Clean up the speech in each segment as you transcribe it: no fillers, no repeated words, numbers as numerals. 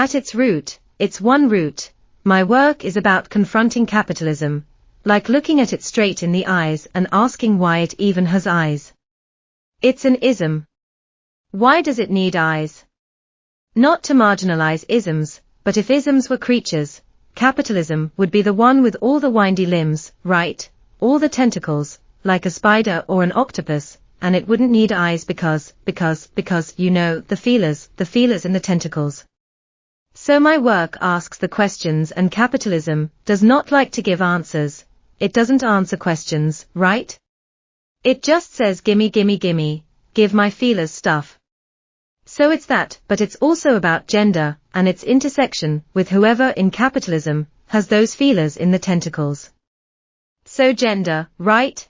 at its root, its one root, my work is about confronting capitalism, like looking at it straight in the eyes and asking why it even has eyes. It's an ism. Why does it need eyes? Not to marginalize isms, but if isms were creatures, capitalism would be the one with all the windy limbs, right? All the tentacles, like a spider or an octopus, and it wouldn't need eyes because, you know, the feelers in the tentacles. So my work asks the questions and capitalism does not like to give answers. It doesn't answer questions, right? It just says gimme, give my feelers stuff. So it's that, but it's also about gender, and its intersection with whoever in capitalism has those feelers in the tentacles. So gender, right?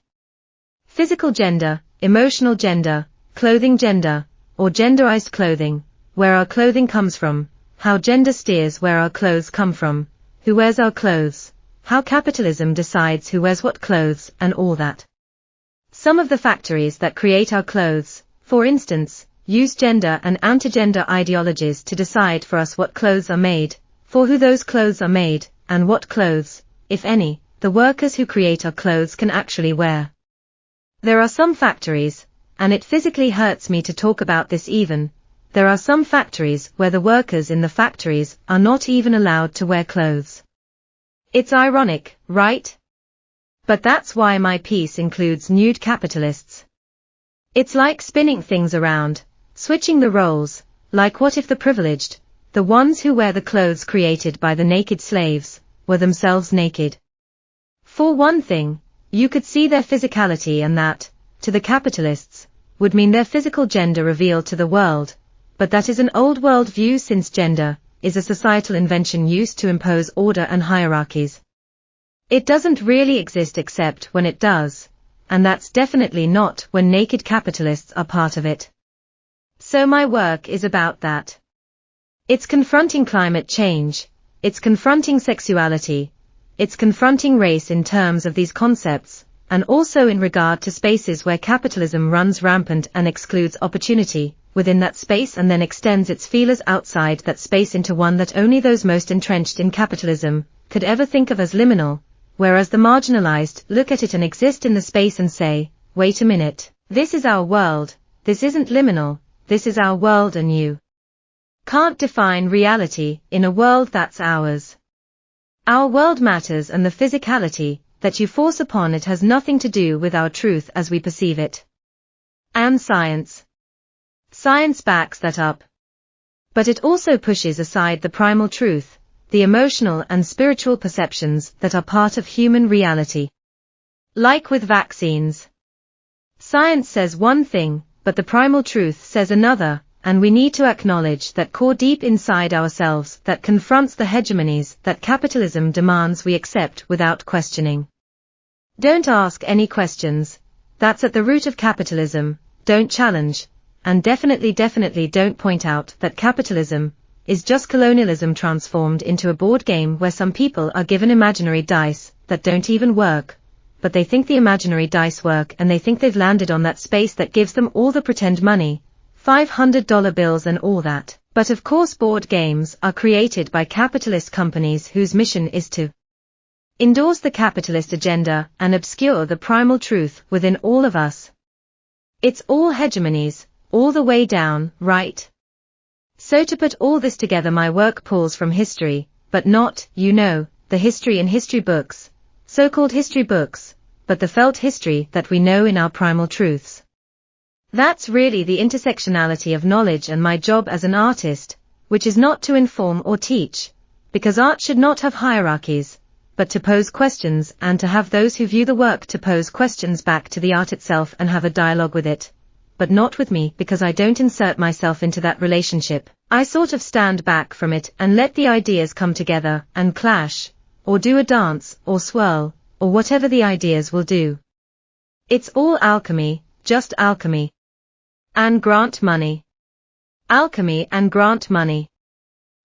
Physical gender, emotional gender, clothing gender, or genderized clothing, where our clothing comes from, how gender steers where our clothes come from, who wears our clothes, how capitalism decides who wears what clothes, and all that. Some of the factories that create our clothes, for instance, use gender and anti-gender ideologies to decide for us what clothes are made, for who those clothes are made, and what clothes, if any, the workers who create our clothes can actually wear. There are some factories, and it physically hurts me to talk about this even, there are some factories where the workers in the factories are not even allowed to wear clothes. It's ironic, right? But that's why my piece includes nude capitalists. It's like spinning things around, switching the roles, like what if the privileged, the ones who wear the clothes created by the naked slaves, were themselves naked? For one thing, you could see their physicality and that, to the capitalists, would mean their physical gender revealed to the world, but that is an old world view since gender is a societal invention used to impose order and hierarchies. It doesn't really exist except when it does, and that's definitely not when naked capitalists are part of it. So my work is about that. It's confronting climate change, it's confronting sexuality, it's confronting race in terms of these concepts, and also in regard to spaces where capitalism runs rampant and excludes opportunity within that space and then extends its feelers outside that space into one that only those most entrenched in capitalism could ever think of as liminal, whereas the marginalized look at it and exist in the space and say, wait a minute, this is our world, this isn't liminal, this is our world and you can't define reality in a world that's ours. Our world matters and the physicality that you force upon it has nothing to do with our truth as we perceive it. And science. Science backs that up. But it also pushes aside the primal truth, the emotional and spiritual perceptions that are part of human reality. Like with vaccines. Science says one thing, but the primal truth says another, and we need to acknowledge that core deep inside ourselves that confronts the hegemonies that capitalism demands we accept without questioning. Don't ask any questions, that's at the root of capitalism, don't challenge, and definitely don't point out that capitalism is just colonialism transformed into a board game where some people are given imaginary dice that don't even work, but they think the imaginary dice work and they think they've landed on that space that gives them all the pretend money, $500 bills and all that. But of course board games are created by capitalist companies whose mission is to endorse the capitalist agenda and obscure the primal truth within all of us. It's all hegemonies, all the way down, right? So to put all this together my work pulls from history, but not, you know, the history in history books, so-called history books, but the felt history that we know in our primal truths. That's really the intersectionality of knowledge and my job as an artist, which is not to inform or teach, because art should not have hierarchies, but to pose questions and to have those who view the work to pose questions back to the art itself and have a dialogue with it. But not with me because I don't insert myself into that relationship. I sort of stand back from it and let the ideas come together and clash, or do a dance, or swirl, or whatever the ideas will do. It's all alchemy, just alchemy. And grant money. Alchemy and grant money.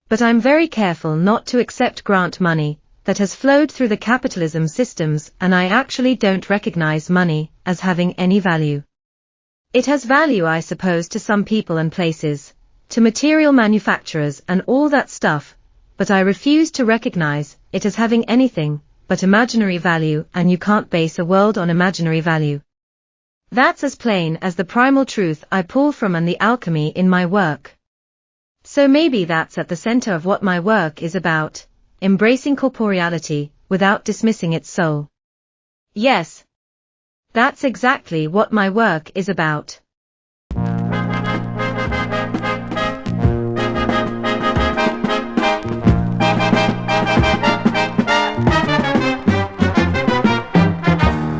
But I'm very careful not to accept grant money that has flowed through the capitalism systems, and I actually don't recognize money as having any value. It has value, I suppose, to some people and places, to material manufacturers and all that stuff, but I refuse to recognize it as having anything but imaginary value, and you can't base a world on imaginary value. That's as plain as the primal truth I pull from and the alchemy in my work. So maybe that's at the center of what my work is about, embracing corporeality without dismissing its soul. Yes. That's exactly what my work is about.